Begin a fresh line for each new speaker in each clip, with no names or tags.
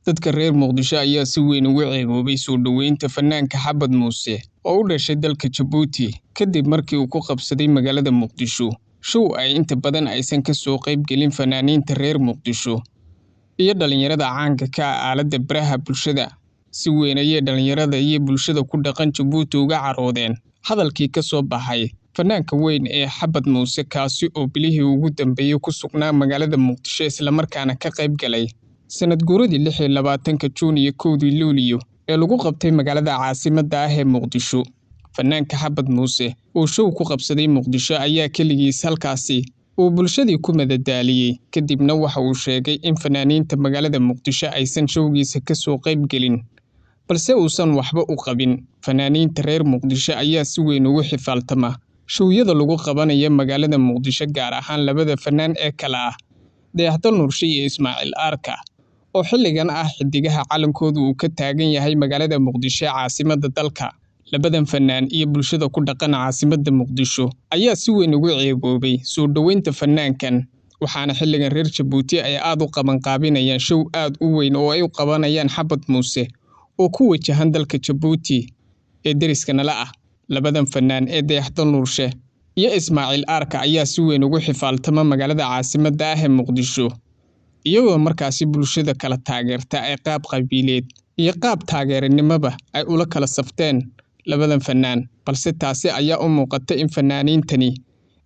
Dadka reer Muqdisho ayaa si weyn ugu ceeboobay soo dhaweynta fanaanka Xabad Muuse oo u dhashay dalka Djibouti kadib markii uu ku qabsaday magaalada Muqdisho. Show ay inta badan aysan ka soo qayb gelin fanaaniinta reer Muqdisho iyo dhalinyarada caanka ka ah aaladda baraha bulshada. Si weyn ayay dhalinyarada iyo bulshada ku dhaqan Djibouti uga caroodeen hadalkii ka soo baxay fanaanka weyn ee Xabad Muuse kaasi oo bilihii ugu dambeeyay ku sugnaa magaalada Muqdisho isla markaana ka qayb galay sanad guuradii 26 Juun iyo 1 Luulyo ee lagu qabtay magaalada caasimadda ah ee Muqdisho. Fanaanka Xabad Muuse oo show ku qabsaday Muqdisho ayaa kaligiis halkaasi uu bulshadii ku madadaaliyay kadibna waxa uu sheegay in fanaaniinta magaalada Muqdisho aysan showgiisa ka soo qayb gelin balse uusan waxba u qabin. Fanaaniinta reer Muqdisho ayaa si weyn ugu xifaaltama showyada lagu qabanayo magaalada Muqdisho gaar ahaan labada fanaan ee kala ah Dayaxdal Nuurshe iyo Ismaaciil Arka oo xilligan ah xidigaha calankoodu uu ka taagan yahay magaalada Muqdisho caasimadda dalka. Labadan fanaan iyo bulshada ku dhaqan caasimadda Muqdisho ayaa si weyn ugu ceeboobay soo dhaweynta fanaankan, waxaana xilligan reer Djibouti ay aad u qabanqaabinayaan show aad u weyn oo ay u qabanayaan Xabad Muuse oo ku wajahan dalka Djibouti ee deriska nala ah. Labadan fanaan ee Dayaxdal Nuurshe iyo Ismaaciil Arka ayaa si weyn ugu xifaaltama magaalada caasimadda ah ee Muqdisho, iyagoo markaasi bulshada kala taageerta ay qaab qabiileed iyo qaab taageeranimaba ay ula kala safteen labadan fanaan. Balse taasi ayaa u muuqata in fanaaniintani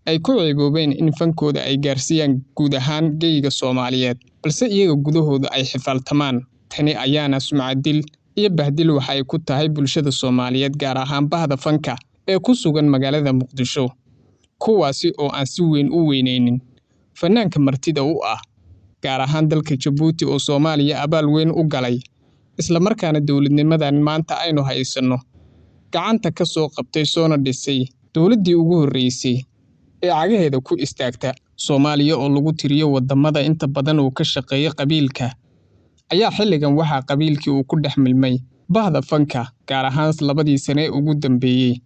ay ku ceeboobeen in fankooda ay gaarsiiyaan guud ahaan geyga Soomaaliyeed, balse iyaga gudahooda ay xifaaltamaan. Tani ayaana sumcadil iyo bahdil waxa ay ku tahay bulshada Soomaaliyeed gaar ahaan bahda fanka ee ku sugan magaalada Muqdisho, kuwaasi oo aan si weyn u weyneynin fanaanka martida u ah gaar ahaan dalka Djibouti oo Soomaaliya abaal weyn u galay, isla markaana dowladnimadan maanta aynu haysano gacanta ka soo qabtay soona dhisay dowladdii ugu horreysay ee cagaheeda ku istaagta. Soomaaliya oo lagu tiriyo wadamada inta badan uu ka shaqeeyo qabiilka ayaa xilligan waxa qabiilkii uu ku dhex milmay bahda fanka gaar ahaan labadii sane ugu dambeeyay,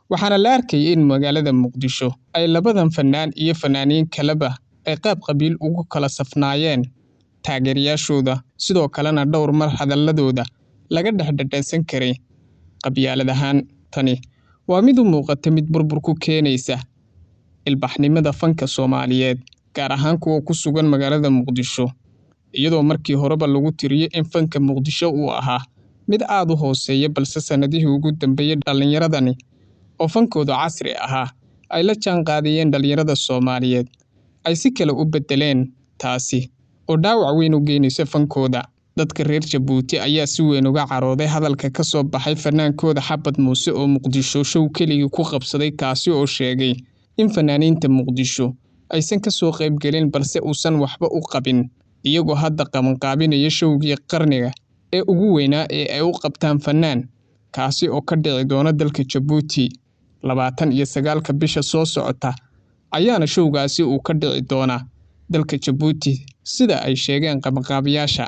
waxaana la arkay in magaalada Muqdisho ay labadan fanaan iyo fanaaniin kaleba ay qaab qabiil ugu kala safnaayeen taageerayaashooda, sidoo kalena dhowr mar hadaladooda laga dhexdhexaysan karay qabyaalad ahaan. Tani waa mid u muuqata mid burbur ku keenaysa ilbaxnimada fanka Soomaaliyeed gaar ahaan kuwa ku sugan magaalada Muqdisho, iyadoo markii horeba lagu tiriyo in fanka Muqdisho uu ahaa mid aad u hooseeya, balse sanadihii ugu dambeeyay dhalinyaradani oo fankooda casri ahaa ay la jaan qaadayeen dhalinyarada Soomaaliyeed ay si kale u bedeleen, taasi oo dhaawac weyn u geynaysa fankooda. Dadka reer Djibouti ayaa si weyn uga carooday hadalka ka soo baxay fanaankooda Xabad Muuse oo Muqdisho show keligii ku qabsaday, kaasi oo sheegay in fanaaniinta Muqdisho aysan ka soo qayb gelin balse uusan waxba u qabin, iyagoo hadda qabanqaabinaya showgii qarniga ee ugu weynaa ee ay u qabtaan fanaan kaasi oo ka dhici doona dalka Djibouti 29 bisha soo socota ayaana showgaasi uu ka dhici doona dalka Djibouti sida ay sheegeen qabanqaabiyaasha.